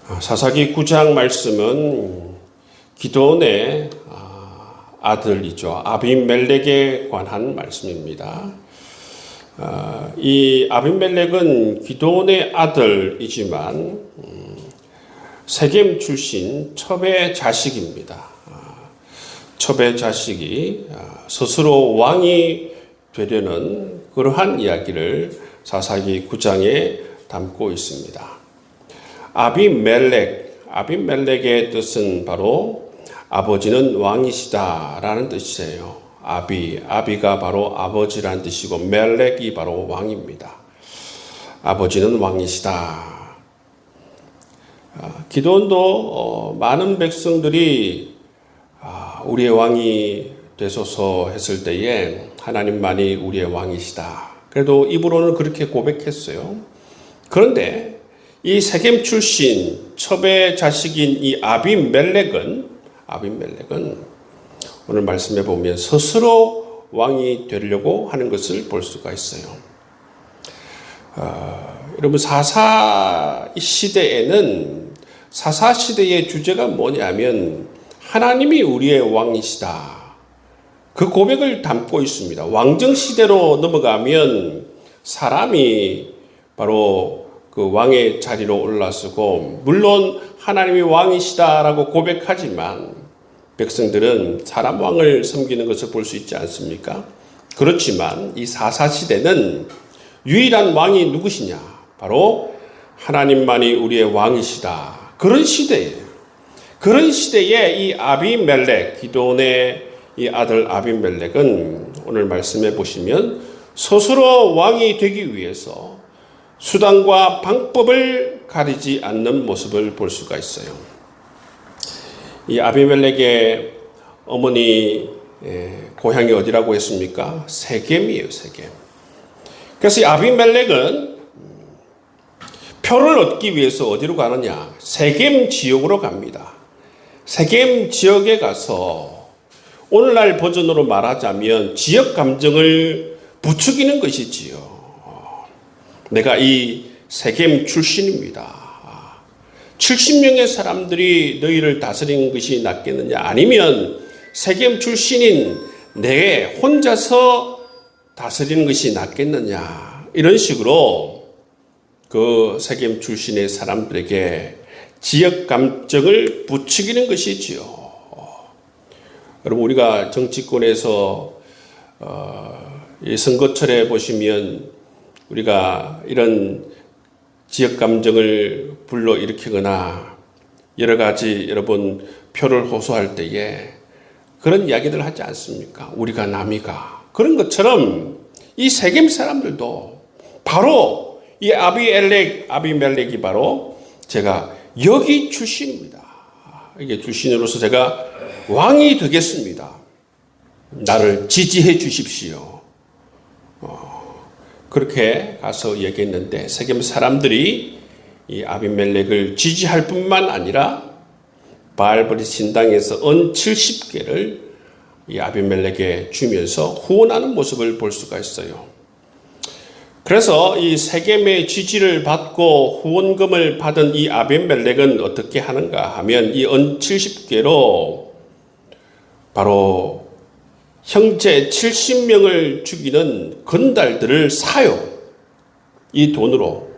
사사기 9장 말씀은 기드온의 아들이죠. 아비멜렉에 관한 말씀입니다. 이 아비멜렉은 기드온의 아들이지만 세겜 출신 첩의 자식입니다. 첩의 자식이 스스로 왕이 되려는 그러한 이야기를 사사기 9장에 담고 있습니다. 아비멜렉의 뜻은 바로 아버지는 왕이시다라는 뜻이에요. 아비가 바로 아버지라는 뜻이고 멜렉이 바로 왕입니다. 아버지는 왕이시다. 기드온도 많은 백성들이 우리의 왕이 되소서 했을 때에 하나님만이 우리의 왕이시다. 그래도 입으로는 그렇게 고백했어요. 그런데 이 세겜 출신 첩의 자식인 이 아비멜렉은 오늘 말씀해 보면 스스로 왕이 되려고 하는 것을 볼 수가 있어요. 여러분 사사 시대에는 사사 시대의 주제가 뭐냐면 하나님이 우리의 왕이시다. 그 고백을 담고 있습니다. 왕정 시대로 넘어가면 사람이 바로 그 왕의 자리로 올라서고 물론 하나님이 왕이시다라고 고백하지만 백성들은 사람 왕을 섬기는 것을 볼 수 있지 않습니까? 그렇지만 이 사사시대는 유일한 왕이 누구시냐? 바로 하나님만이 우리의 왕이시다. 그런 시대예요. 그런 시대에 이 아비멜렉, 기드온의 이 아들 아비멜렉은 오늘 말씀해 보시면 스스로 왕이 되기 위해서 수단과 방법을 가리지 않는 모습을 볼 수가 있어요. 이 아비멜렉의 어머니 고향이 어디라고 했습니까? 세겜이에요, 세겜. 그래서 이 아비멜렉은 표를 얻기 위해서 어디로 가느냐? 세겜 지역으로 갑니다. 세겜 지역에 가서 오늘날 버전으로 말하자면 지역 감정을 부추기는 것이지요. 내가 이 세겜 출신입니다. 70명의 사람들이 너희를 다스리는 것이 낫겠느냐? 아니면 세겜 출신인 내 혼자서 다스리는 것이 낫겠느냐? 이런 식으로 그 세겜 출신의 사람들에게 지역 감정을 부추기는 것이지요. 여러분 우리가 정치권에서 이 선거철에 보시면 우리가 이런 지역 감정을 불러일으키거나 여러 가지 여러분 표를 호소할 때에 그런 이야기들 하지 않습니까? 우리가 남이가. 그런 것처럼 이 세겜 사람들도 바로 이 아비멜렉이 바로 제가 여기 출신입니다. 이게 출신으로서 제가 왕이 되겠습니다. 나를 지지해 주십시오. 그렇게 가서 얘기했는데 세겜 사람들이 이 아비멜렉을 지지할 뿐만 아니라 바알브릿 신당에서 은 70개를 이 아비멜렉에 주면서 후원하는 모습을 볼 수가 있어요. 그래서 이 세겜의 지지를 받고 후원금을 받은 이 아비멜렉은 어떻게 하는가 하면 이 은 70개로 바로 형제 70명을 죽이는 건달들을 사요. 이 돈으로.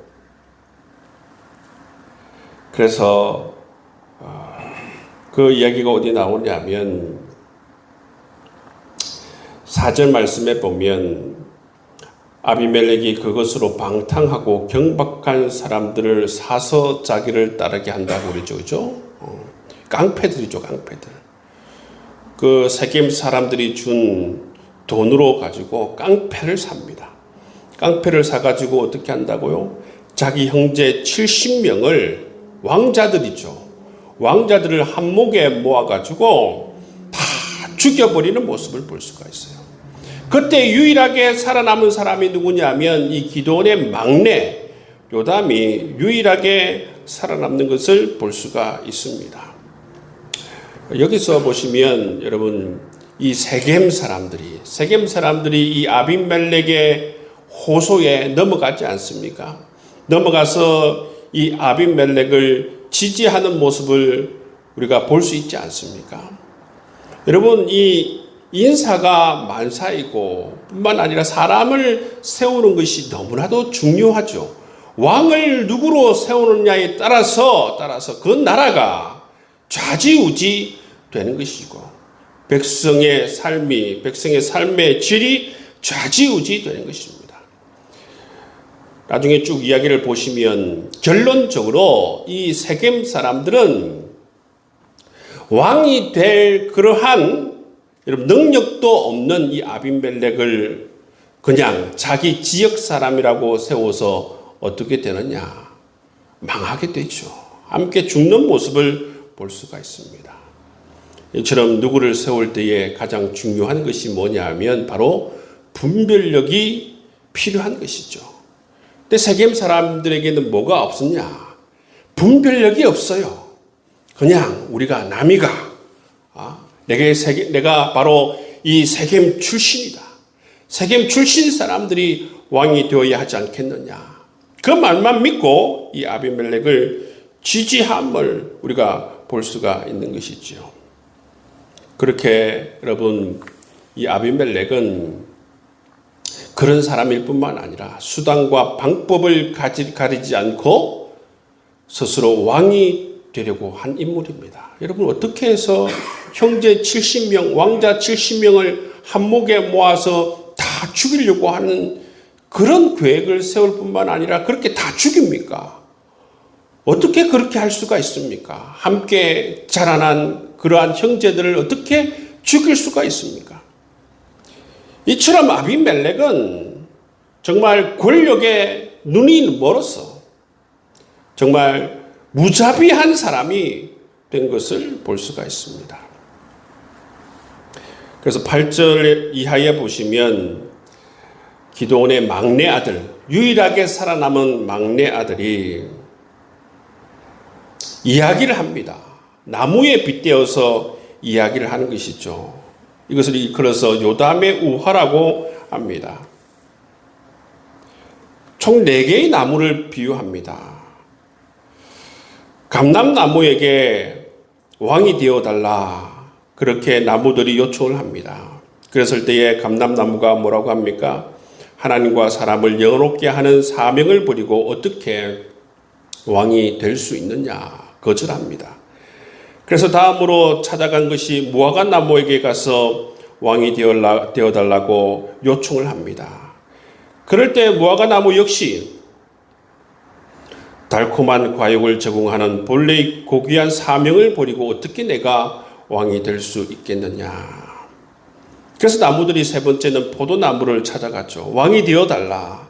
그래서 그 이야기가 어디 나오냐면 4절 말씀에 보면 아비멜렉이 그것으로 방탕하고 경박한 사람들을 사서 자기를 따르게 한다고 그러죠. 그죠? 깡패들이죠, 깡패들. 그 세겜 사람들이 준 돈으로 가지고 깡패를 삽니다. 깡패를 사가지고 어떻게 한다고요? 자기 형제 70명을 왕자들이죠. 왕자들을 한목에 모아가지고 다 죽여버리는 모습을 볼 수가 있어요. 그때 유일하게 살아남은 사람이 누구냐면 이 기드온의 막내 요담이 유일하게 살아남는 것을 볼 수가 있습니다. 여기서 보시면 여러분 이 세겜 사람들이 이 아비멜렉의 호소에 넘어가지 않습니까? 넘어가서 이 아비멜렉을 지지하는 모습을 우리가 볼 수 있지 않습니까? 여러분, 이 인사가 만사이고 뿐만 아니라 사람을 세우는 것이 너무나도 중요하죠. 왕을 누구로 세우느냐에 따라서 그 나라가 좌지우지 되는 것이고 백성의 삶의 질이 좌지우지 되는 것입니다. 나중에 쭉 이야기를 보시면 결론적으로 이 세겜 사람들은 왕이 될 그러한 능력도 없는 이 아비멜렉을 그냥 자기 지역 사람이라고 세워서 어떻게 되느냐? 망하게 되죠. 함께 죽는 모습을 볼 수가 있습니다. 이처럼 누구를 세울 때에 가장 중요한 것이 뭐냐 하면 바로 분별력이 필요한 것이죠. 근데 세겜 사람들에게는 뭐가 없었냐? 분별력이 없어요. 그냥 우리가 남이가 내가 바로 이 세겜 출신이다. 세겜 출신 사람들이 왕이 되어야 하지 않겠느냐. 그 말만 믿고 이 아비멜렉을 지지함을 우리가 볼 수가 있는 것이지요. 그렇게 여러분 이 아비멜렉은 그런 사람일 뿐만 아니라 수단과 방법을 가리지 않고 스스로 왕이 되려고 한 인물입니다. 여러분 어떻게 해서 형제 70명, 왕자 70명을 한목에 모아서 다 죽이려고 하는 그런 계획을 세울 뿐만 아니라 그렇게 다 죽입니까? 어떻게 그렇게 할 수가 있습니까? 함께 자라난 그러한 형제들을 어떻게 죽일 수가 있습니까? 이처럼 아비멜렉은 정말 권력에 눈이 멀어서 정말 무자비한 사람이 된 것을 볼 수가 있습니다. 그래서 8절 이하에 보시면 기드온의 막내 아들, 유일하게 살아남은 막내 아들이 이야기를 합니다. 나무에 빗대어서 이야기를 하는 것이죠. 이것을 일컬어서 요담의 우화라고 합니다. 총 4개의 나무를 비유합니다. 감람나무에게 왕이 되어달라. 그렇게 나무들이 요청을 합니다. 그랬을 때에 감람나무가 뭐라고 합니까? 하나님과 사람을 영원롭게 하는 사명을 버리고 어떻게 왕이 될 수 있느냐 거절합니다. 그래서 다음으로 찾아간 것이 무화과 나무에게 가서 왕이 되어달라고 요청을 합니다. 그럴 때 무화과 나무 역시 달콤한 과육을 제공하는 본래의 고귀한 사명을 버리고 어떻게 내가 왕이 될 수 있겠느냐. 그래서 나무들이 세 번째는 포도나무를 찾아갔죠. 왕이 되어달라.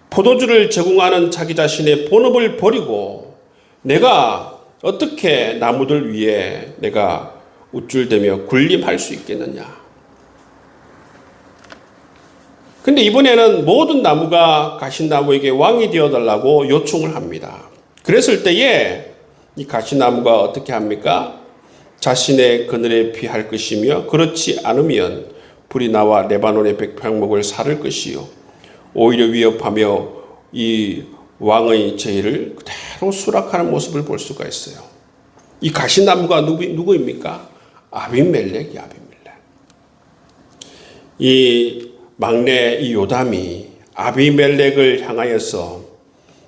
포도주를 제공하는 자기 자신의 본업을 버리고 내가 어떻게 나무들 위에 내가 우쭐대며 군림할 수 있겠느냐. 근데 이번에는 모든 나무가 가시나무에게 왕이 되어달라고 요청을 합니다. 그랬을 때에 이 가시나무가 어떻게 합니까? 자신의 그늘에 피할 것이며 그렇지 않으면 불이 나와 레바논의 백향목을 사를 것이요. 오히려 위협하며 이 왕의 제의를 그대로 수락하는 모습을 볼 수가 있어요. 이 가시나무가 누구입니까? 아비멜렉이 아비멜렉. 이 막내 이 요담이 아비멜렉을 향하여서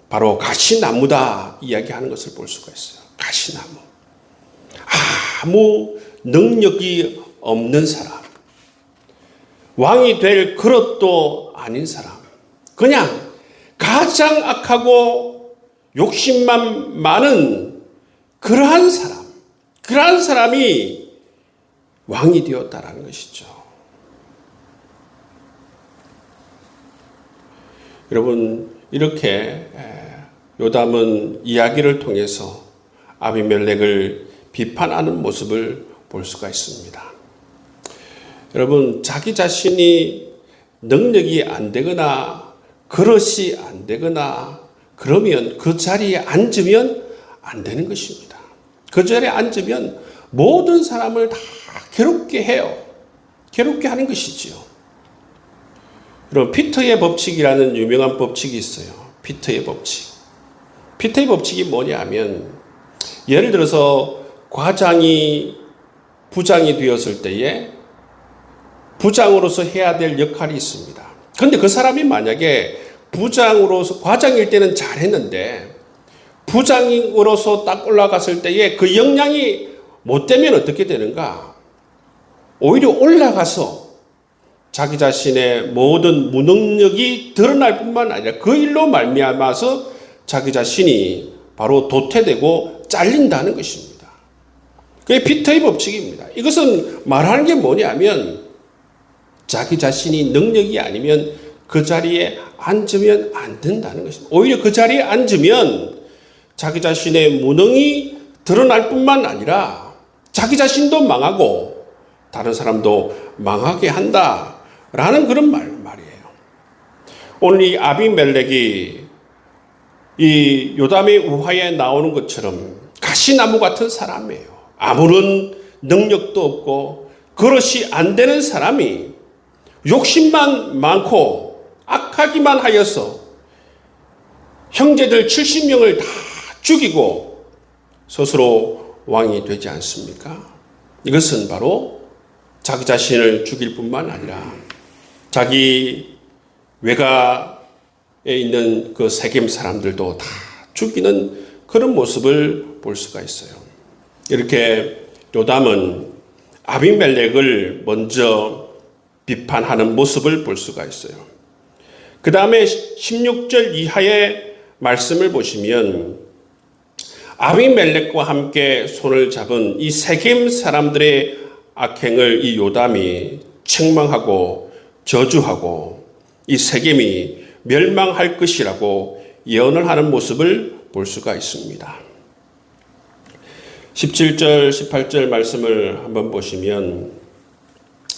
바로 가시나무다 이야기하는 것을 볼 수가 있어요. 가시나무. 아무 능력이 없는 사람. 왕이 될 그릇도 아닌 사람. 그냥 가장 악하고 욕심만 많은 그러한 사람이 왕이 되었다라는 것이죠. 여러분 이렇게 요담은 이야기를 통해서 아비멜렉을 비판하는 모습을 볼 수가 있습니다. 여러분 자기 자신이 능력이 안 되거나 그릇이 안 되거나 그러면 그 자리에 앉으면 안 되는 것입니다. 그 자리에 앉으면 모든 사람을 다 괴롭게 해요. 괴롭게 하는 것이지요. 여러분 피터의 법칙이라는 유명한 법칙이 있어요. 피터의 법칙. 피터의 법칙이 뭐냐 하면 예를 들어서 과장이 부장이 되었을 때에 부장으로서 해야 될 역할이 있습니다. 그런데 그 사람이 만약에 부장으로서 과장일 때는 잘했는데 부장으로서 딱 올라갔을 때에 그 역량이 못 되면 어떻게 되는가? 오히려 올라가서 자기 자신의 모든 무능력이 드러날 뿐만 아니라 그 일로 말미암아서 자기 자신이 바로 도태되고 잘린다는 것입니다. 그게 피터의 법칙입니다. 이것은 말하는 게 뭐냐면 자기 자신이 능력이 아니면 그 자리에 앉으면 안 된다는 것입니다. 오히려 그 자리에 앉으면 자기 자신의 무능이 드러날 뿐만 아니라 자기 자신도 망하고 다른 사람도 망하게 한다라는 그런 말이에요. 오늘 이 아비멜렉이 이 요담의 우화에 나오는 것처럼 가시나무 같은 사람이에요. 아무런 능력도 없고 그릇이 안 되는 사람이 욕심만 많고 악하기만 하여서 형제들 70명을 다 죽이고 스스로 왕이 되지 않습니까? 이것은 바로 자기 자신을 죽일 뿐만 아니라 자기 외가에 있는 그 세겜 사람들도 다 죽이는 그런 모습을 볼 수가 있어요. 이렇게 요담은 아비멜렉을 먼저 비판하는 모습을 볼 수가 있어요. 그 다음에 16절 이하의 말씀을 보시면 아비멜렉과 함께 손을 잡은 이 세겜 사람들의 악행을 이 요담이 책망하고 저주하고 이 세겜이 멸망할 것이라고 예언을 하는 모습을 볼 수가 있습니다. 17절, 18절 말씀을 한번 보시면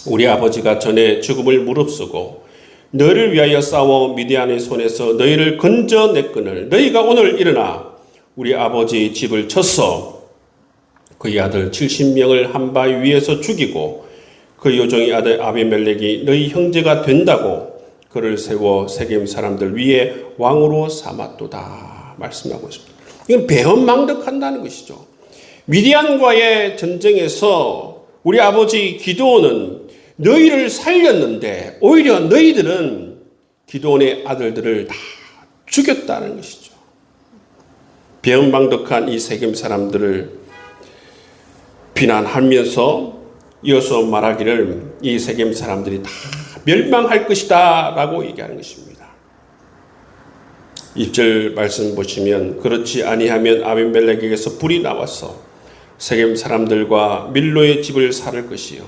우리 아버지가 전에 죽음을 무릅쓰고 너희를 위하여 싸워 미디안의 손에서 너희를 건져냈거늘 너희가 오늘 일어나 우리 아버지 집을 쳐서 그의 아들 70명을 한 바위 위에서 죽이고 그 요종의 아들 아비멜렉이 너희 형제가 된다고 그를 세워 세겜 사람들 위에 왕으로 삼았도다 말씀하고 있습니다. 이건 배은망덕한다는 것이죠. 미디안과의 전쟁에서 우리 아버지 기드온은 너희를 살렸는데 오히려 너희들은 기드온의 아들들을 다 죽였다는 것이죠. 배은망덕한 이 세겜 사람들을 비난하면서 이어서 말하기를 이 세겜 사람들이 다 멸망할 것이다 라고 얘기하는 것입니다. 2절 말씀 보시면 그렇지 아니하면 아비멜렉에게서 불이 나와서 세겜 사람들과 밀로의 집을 살을 것이요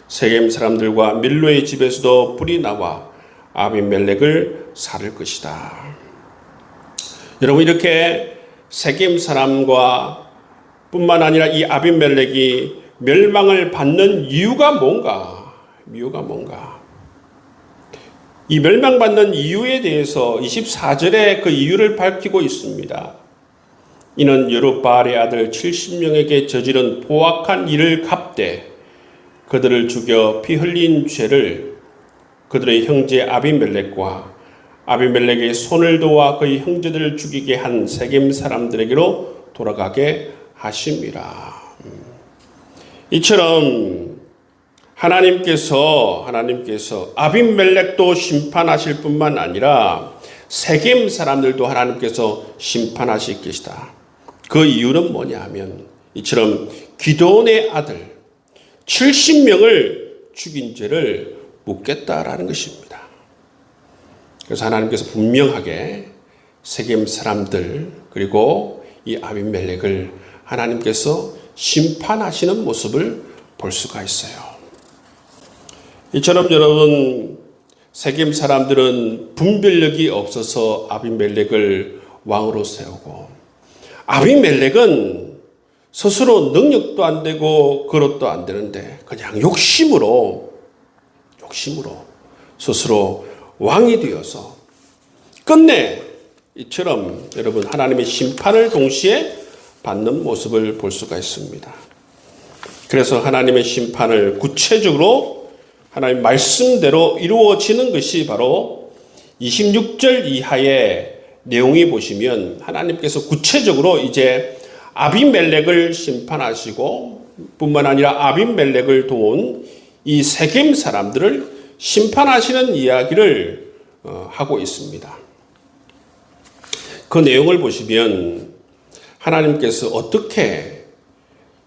세겜 사람들과 밀로의 집에서도 불이 나와 아비멜렉을 살을 것이다. 여러분 이렇게 세겜 사람과 뿐만 아니라 이 아비멜렉이 멸망을 받는 이유가 뭔가? 이 멸망받는 이유에 대해서 24절에 그 이유를 밝히고 있습니다. 이는 여룻바알의 아들 70명에게 저지른 포악한 일을 갚되 그들을 죽여 피 흘린 죄를 그들의 형제 아비멜렉과 아비멜렉의 손을 도와 그의 형제들을 죽이게 한 세겜 사람들에게로 돌아가게 하심이라. 이처럼 하나님께서 아비멜렉도 심판하실 뿐만 아니라 세겜 사람들도 하나님께서 심판하실 것이다. 그 이유는 뭐냐 하면 이처럼 기드온의 아들 70명을 죽인 죄를 묻겠다라는 것입니다. 그래서 하나님께서 분명하게 세겜 사람들 그리고 이 아비멜렉을 하나님께서 심판하시는 모습을 볼 수가 있어요. 이처럼 여러분 세겜 사람들은 분별력이 없어서 아비멜렉을 왕으로 세우고 아비멜렉은 스스로 능력도 안 되고 그릇도 안 되는데 그냥 욕심으로 스스로 왕이 되어서 끝내 이처럼 여러분 하나님의 심판을 동시에 받는 모습을 볼 수가 있습니다. 그래서 하나님의 심판을 구체적으로 하나님 말씀대로 이루어지는 것이 바로 26절 이하의 내용이 보시면 하나님께서 구체적으로 이제 아비멜렉을 심판하시고 뿐만 아니라 아비멜렉을 도운 이 세겜 사람들을 심판하시는 이야기를 하고 있습니다. 그 내용을 보시면 하나님께서 어떻게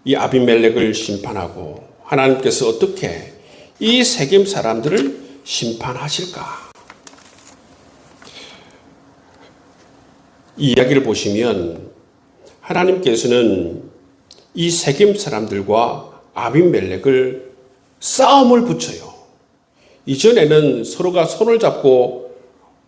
이 아비멜렉을 심판하고 하나님께서 어떻게 이 세겜 사람들을 심판하실까? 이 이야기를 보시면 하나님께서는 이 세겜 사람들과 아비멜렉을 싸움을 붙여요. 이전에는 서로가 손을 잡고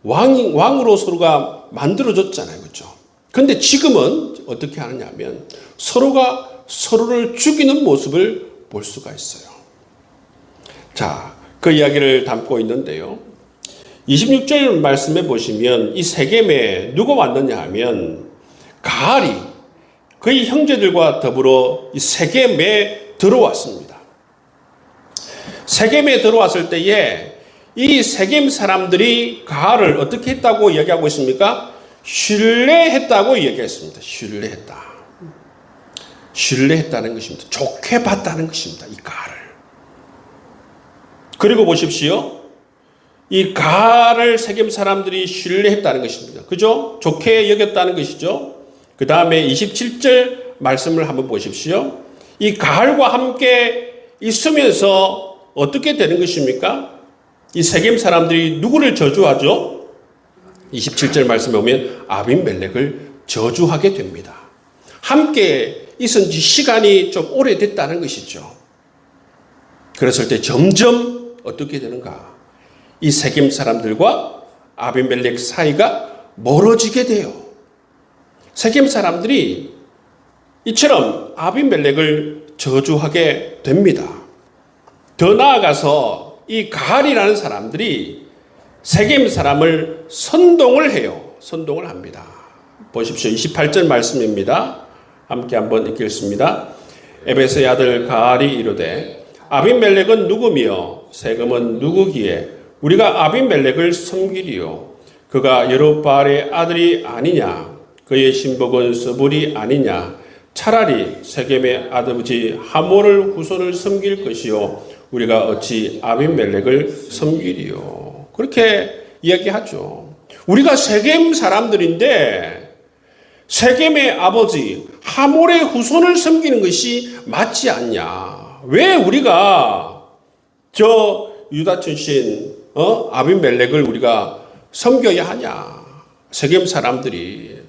왕으로 서로가 만들어졌잖아요. 그렇죠? 근데 지금은 어떻게 하느냐 하면 서로가 서로를 죽이는 모습을 볼 수가 있어요. 자, 그 이야기를 담고 있는데요. 26절 말씀에 보시면 이 세겜에 누가 왔느냐 하면 가알이 그의 형제들과 더불어 이 세겜에 들어왔습니다. 세겜에 들어왔을 때에 이 세겜 사람들이 가알을 어떻게 했다고 이야기하고 있습니까? 신뢰했다고 이야기했습니다. 신뢰했다는 것입니다. 좋게 봤다는 것입니다. 이 가알을. 그리고 보십시오. 이 가알을 세겜 사람들이 신뢰했다는 것입니다. 그죠? 좋게 여겼다는 것이죠. 그 다음에 27절 말씀을 한번 보십시오. 이 가알과 함께 있으면서 어떻게 되는 것입니까? 이 세겜 사람들이 누구를 저주하죠? 27절 말씀에 보면 아비멜렉을 저주하게 됩니다. 함께 있은 지 시간이 좀 오래됐다는 것이죠. 그랬을 때 점점 어떻게 되는가? 이 세겜 사람들과 아비멜렉 사이가 멀어지게 돼요. 세겜 사람들이 이처럼 아비멜렉을 저주하게 됩니다. 더 나아가서 이 가알이라는 사람들이 세겜 사람을 선동을 해요. 선동을 합니다. 보십시오. 28절 말씀입니다. 함께 한번 읽겠습니다. 에베스의 아들 가알이 이르되 아비멜렉은 누구며 세겜은 누구기에 우리가 아비멜렉을 섬기리요. 그가 여룹바알의 아들이 아니냐. 그의 신복은 스불이 아니냐. 차라리 세겜의 아버지 하몰을 후손을 섬길 것이요. 우리가 어찌 아비멜렉을 섬기리요. 그렇게 이야기하죠. 우리가 세겜 사람들인데 세겜의 아버지 하몰의 후손을 섬기는 것이 맞지 않냐. 왜 우리가 저 유다 출신 아비멜렉을 우리가 섬겨야 하냐. 세겜 사람들이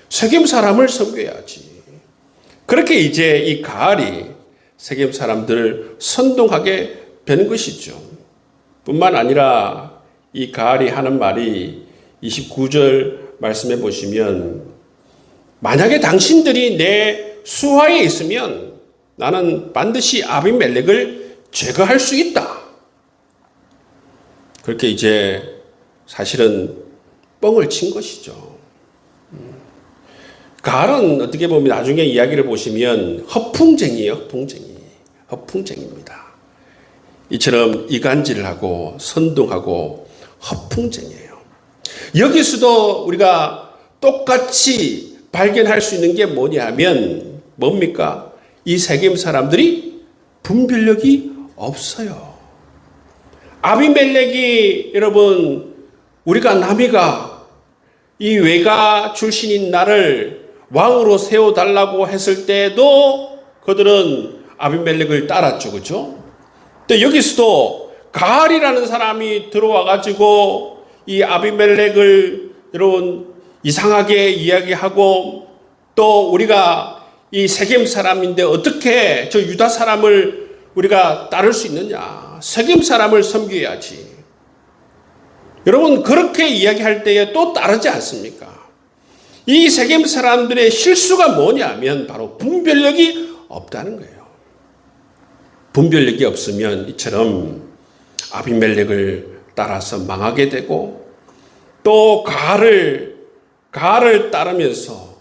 세겜 사람을 섬겨야지. 그렇게 이제 이 가알이 세겜 사람들을 선동하게 되는 것이죠. 뿐만 아니라 이 가알이 하는 말이 29절 말씀해 보시면 만약에 당신들이 내 수하에 있으면 나는 반드시 아비멜렉을 제거할 수 있다. 그렇게 이제 사실은 뻥을 친 것이죠. 가알은 어떻게 보면 나중에 이야기를 보시면 허풍쟁이에요. 허풍쟁이입니다. 이처럼 이간질을 하고 선동하고 허풍쟁이에요. 여기서도 우리가 똑같이 발견할 수 있는 게 뭐냐 하면 뭡니까? 이 세겜 사람들이 분별력이 없어요. 아비멜렉이 여러분 우리가 남이가 이 외가 출신인 나를 왕으로 세워달라고 했을 때도 그들은 아비멜렉을 따랐죠. 그렇죠? 근데 여기서도 가알이라는 사람이 들어와 가지고 이 아비멜렉을 여러분 이상하게 이야기하고 또 우리가 이 세겜 사람인데 어떻게 저 유다 사람을 우리가 따를 수 있느냐. 세겜 사람을 섬겨야지. 여러분 그렇게 이야기할 때에 또 따르지 않습니까? 이 세겜 사람들의 실수가 뭐냐면 바로 분별력이 없다는 거예요. 분별력이 없으면 이처럼 아비멜렉을 따라서 망하게 되고 또 가알을 따르면서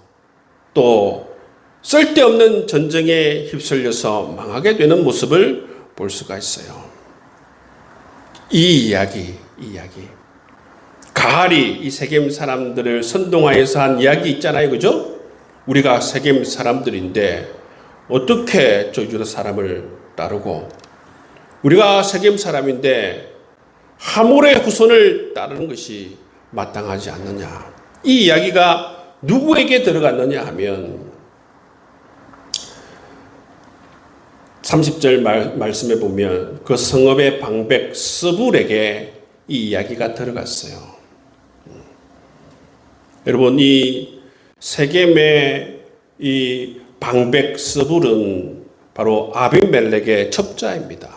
또 쓸데없는 전쟁에 휩쓸려서 망하게 되는 모습을 볼 수가 있어요. 이 이야기. 가알이 이 세겜 사람들을 선동하여서 한 이야기 있잖아요. 그죠? 우리가 세겜 사람들인데 어떻게 저 유다 사람을 따르고, 우리가 세겜 사람인데 하몰의 후손을 따르는 것이 마땅하지 않느냐. 이 이야기가 누구에게 들어갔느냐 하면 30절 말씀에 보면 그 성읍의 방백 스불에게 이 이야기가 들어갔어요. 여러분, 이 세겜의 이 방백 스불은 바로 아비멜렉의 첩자입니다.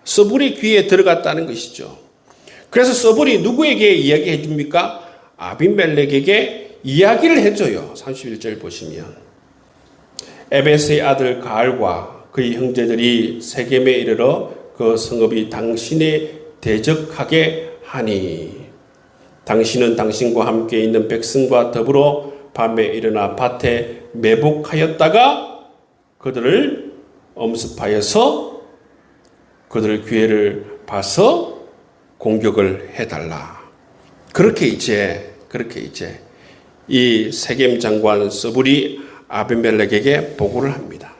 스불이 귀에 들어갔다는 것이죠. 그래서 스불이 누구에게 이야기해 줍니까? 아비멜렉에게 이야기를 해줘요. 31절 보시면 에베스의 아들 가알과 그의 형제들이 세겜에 이르러 그 성읍이 당신에 대적하게 하니 당신은 당신과 함께 있는 백성과 더불어 밤에 일어나 밭에 매복하였다가 그들을 엄습하여서 그들의 기회를 봐서 공격을 해달라. 그렇게 이제 이 세겜 장관 스불이 아비멜렉에게 보고를 합니다.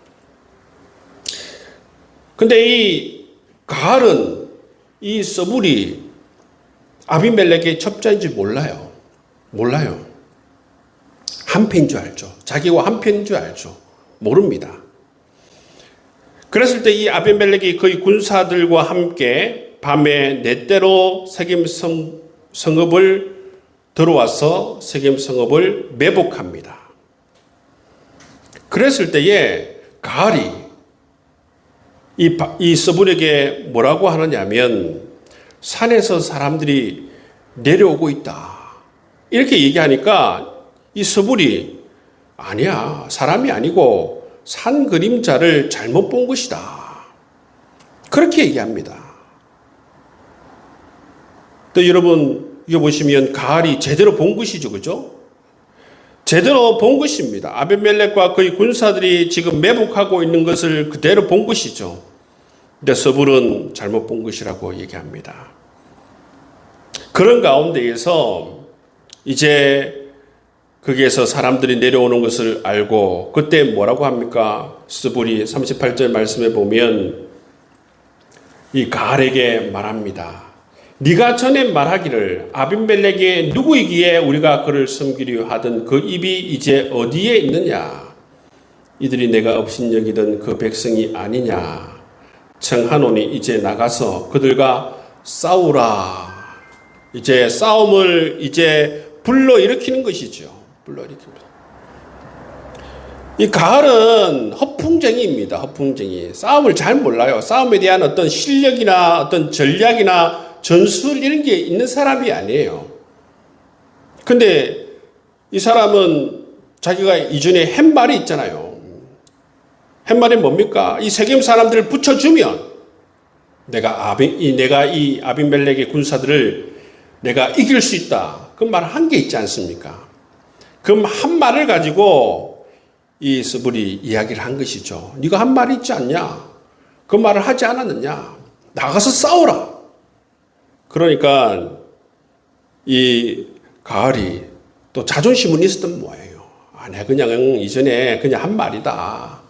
근데 이 가알은 이 스불이 아비멜렉의 첩자인지 몰라요. 한패인 줄 알죠. 자기와 한패인 줄 알죠. 모릅니다. 그랬을 때 이 아비멜렉이 그의 군사들과 함께 밤에 넷대로 세겜 성읍을 들어와서 세겜 성읍을 매복합니다. 그랬을 때에 가알이 이 스불에게 뭐라고 하느냐면 산에서 사람들이 내려오고 있다. 이렇게 얘기하니까 이 스불이 아니야, 사람이 아니고 산 그림자를 잘못 본 것이다. 그렇게 얘기합니다. 또 여러분 이거 보시면 가알이 제대로 본 것이죠. 그죠? 제대로 본 것입니다. 아비멜렉과 그의 군사들이 지금 매복하고 있는 것을 그대로 본 것이죠. 근데 스불은 잘못 본 것이라고 얘기합니다. 그런 가운데에서 이제 거기에서 사람들이 내려오는 것을 알고 그때 뭐라고 합니까? 스불이 38절 말씀에 보면 이 가알에게 말합니다. 네가 전에 말하기를 아비멜렉이 누구이기에 우리가 그를 섬기려 하던 그 입이 이제 어디에 있느냐? 이들이 내가 업신여기던 그 백성이 아니냐? 청하노니 이제 나가서 그들과 싸우라. 이제 싸움을 이제 불러일으키는 것이죠. 불러일으킵니다. 이 가알은 허풍쟁이입니다. 허풍쟁이. 싸움을 잘 몰라요. 싸움에 대한 어떤 실력이나 어떤 전략이나 전술 이런 게 있는 사람이 아니에요. 근데 이 사람은 자기가 이전에 햇말이 있잖아요. 햇말이 뭡니까? 이 세겜 사람들을 붙여주면 내가 이 아비멜렉의 군사들을 내가 이길 수 있다. 그 말 한 게 있지 않습니까? 그 한 말을 가지고 이 스불이 이야기를 한 것이죠. 네가 한 말이 있지 않냐? 그 말을 하지 않았느냐? 나가서 싸우라. 그러니까 이 가알이 또 자존심은 있었던 모양이에요. 내가 그냥 이전에 그냥 한 말이다.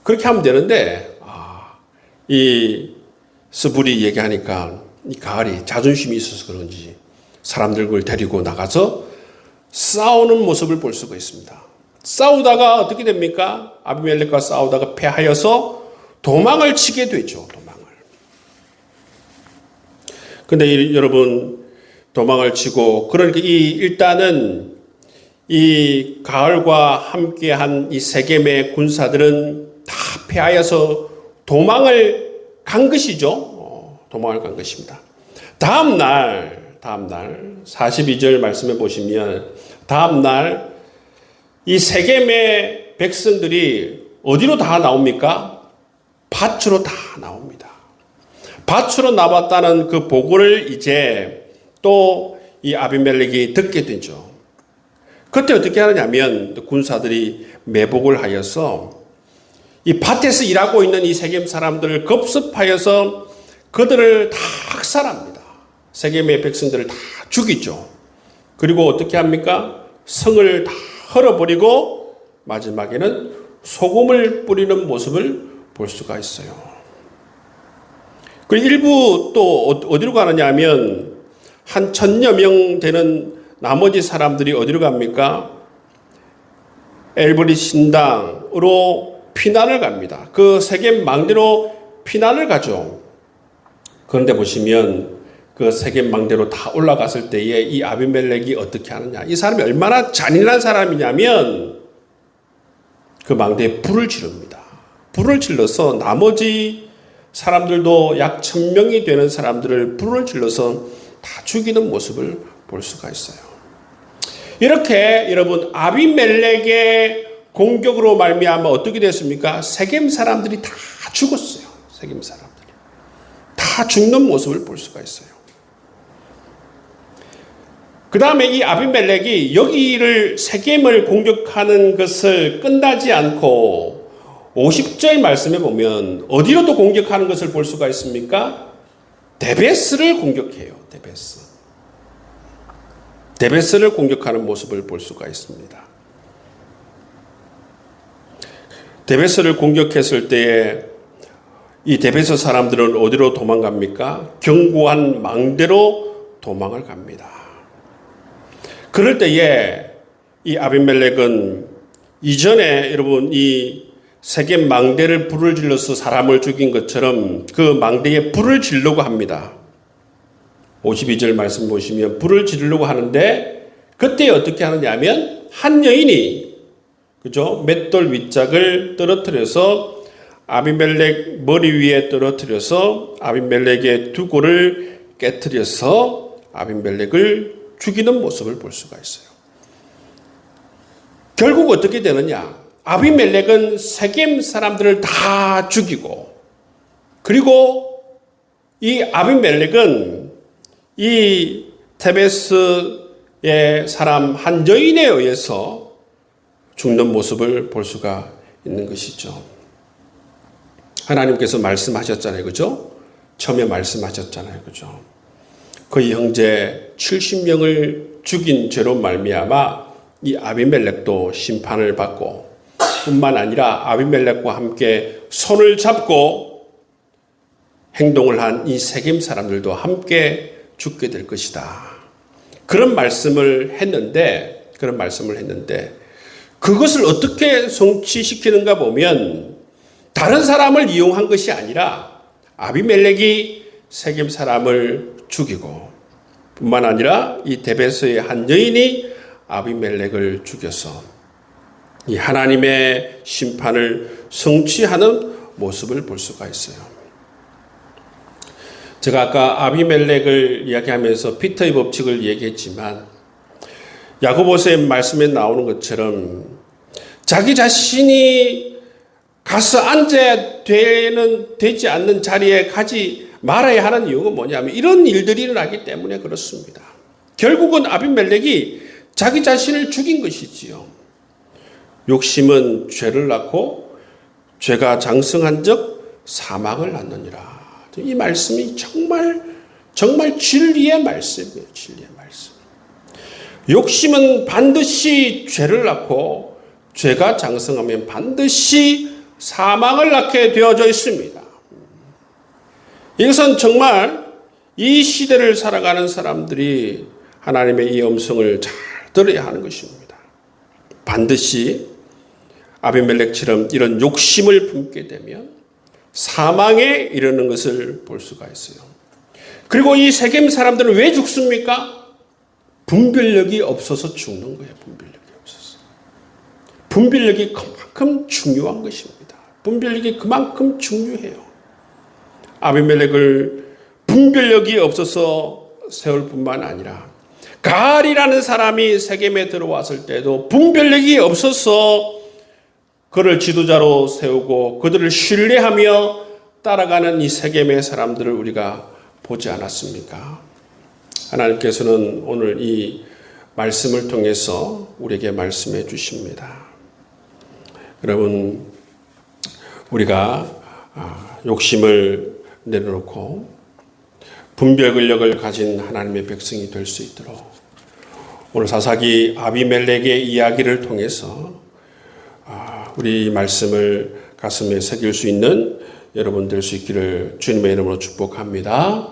그렇게 하면 되는데 이 스불이 얘기하니까 이 가알이 자존심이 있어서 그런지 사람들을 데리고 나가서 싸우는 모습을 볼 수가 있습니다. 싸우다가 어떻게 됩니까? 아비멜렉과 싸우다가 패하여서 도망을 치게 되죠. 도망을. 근데 여러분 도망을 치고 그러니까 일단은 이 가알과 함께한 이 세겜의 군사들은 다 패하여서 도망을 간 것이죠. 도망을 간 것입니다. 다음 날 42절 말씀해 보시면 다음 날 이 세겜의 백성들이 어디로 다 나옵니까? 밭으로 다 나옵니다. 밭으로 나왔다는 그 보고를 이제 또 이 아비멜렉이 듣게 되죠. 그때 어떻게 하느냐면 군사들이 매복을 하여서 이 밭에서 일하고 있는 이 세겜 사람들을 급습하여서 그들을 다 학살합니다. 세겜의 백성들을 다 죽이죠. 그리고 어떻게 합니까? 성을 다 헐어버리고 마지막에는 소금을 뿌리는 모습을 볼 수가 있어요. 그 일부 또 어디로 가느냐 하면 한 1000여 명 되는 나머지 사람들이 어디로 갑니까? 엘브리 신당으로 피난을 갑니다. 그 세겜 망대로 피난을 가죠. 그런데 보시면 그 세겜 망대로 다 올라갔을 때에 이 아비멜렉이 어떻게 하느냐. 이 사람이 얼마나 잔인한 사람이냐면 그 망대에 불을 지릅니다. 불을 질러서 나머지 사람들도 약 1000명이 되는 사람들을 불을 질러서 다 죽이는 모습을 볼 수가 있어요. 이렇게 여러분 아비멜렉의 공격으로 말미암아 어떻게 됐습니까? 세겜 사람들이 다 죽었어요. 세겜 사람들이 다 죽는 모습을 볼 수가 있어요. 그 다음에 이 아비멜렉이 여기를 세겜을 공격하는 것을 끝나지 않고 50절 말씀에 보면 어디로도 공격하는 것을 볼 수가 있습니까? 데베스를 공격해요. 데베스를 공격하는 모습을 볼 수가 있습니다. 데베스를 공격했을 때에 이 데베스 사람들은 어디로 도망갑니까? 견고한 망대로 도망을 갑니다. 그럴 때에 이 아비멜렉은 이전에 여러분 이 세겜 망대를 불을 질러서 사람을 죽인 것처럼 그 망대에 불을 지르려고 합니다. 52절 말씀 보시면 불을 지르려고 하는데 그때 어떻게 하느냐 하면 한 여인이 그죠? 맷돌 윗짝을 떨어뜨려서 아비멜렉 머리 위에 떨어뜨려서 아비멜렉의 두골을 깨뜨려서 아비멜렉을 죽이는 모습을 볼 수가 있어요. 결국 어떻게 되느냐? 아비멜렉은 세겜 사람들을 다 죽이고 그리고 이 아비멜렉은 이 데베스의 사람 한 여인에 의해서 죽는 모습을 볼 수가 있는 것이죠. 하나님께서 말씀하셨잖아요. 그죠? 처음에 말씀하셨잖아요. 그죠? 그의 형제 70명을 죽인 죄로 말미암아 이 아비멜렉도 심판을 받고 뿐만 아니라 아비멜렉과 함께 손을 잡고 행동을 한 이 세겜 사람들도 함께 죽게 될 것이다. 그런 말씀을 했는데 그것을 어떻게 성취시키는가 보면 다른 사람을 이용한 것이 아니라 아비멜렉이 세겜 사람을 죽이고 뿐만 아니라 이 데베스의 한 여인이 아비멜렉을 죽여서 이 하나님의 심판을 성취하는 모습을 볼 수가 있어요. 제가 아까 아비멜렉을 이야기하면서 피터의 법칙을 얘기했지만 야고보서의 말씀에 나오는 것처럼 자기 자신이 가서 앉아야 되지 않는 자리에 가지 말아야 하는 이유가 뭐냐면 이런 일들이 일어나기 때문에 그렇습니다. 결국은 아비멜렉이 자기 자신을 죽인 것이지요. 욕심은 죄를 낳고 죄가 장성한 적 사망을 낳느니라. 이 말씀이 정말 진리의 말씀이에요. 진리의 말씀. 욕심은 반드시 죄를 낳고 죄가 장성하면 반드시 사망을 낳게 되어져 있습니다. 이것은 정말 이 시대를 살아가는 사람들이 하나님의 이 음성을 잘 들어야 하는 것입니다. 반드시 아비멜렉처럼 이런 욕심을 품게 되면 사망에 이르는 것을 볼 수가 있어요. 그리고 이 세겜 사람들은 왜 죽습니까? 분별력이 없어서 죽는 거예요. 분별력이 그만큼 중요한 것입니다. 분별력이 그만큼 중요해요. 아비멜렉을 분별력이 없어서 세울 뿐만 아니라 가알이라는 사람이 세겜에 들어왔을 때도 분별력이 없어서 그를 지도자로 세우고 그들을 신뢰하며 따라가는 이 세겜의 사람들을 우리가 보지 않았습니까? 하나님께서는 오늘 이 말씀을 통해서 우리에게 말씀해 주십니다. 여러분, 우리가 욕심을 내려놓고 분별 근력을 가진 하나님의 백성이 될 수 있도록 오늘 사사기 아비멜렉의 이야기를 통해서 우리 말씀을 가슴에 새길 수 있는 여러분 될 수 있기를 주님의 이름으로 축복합니다.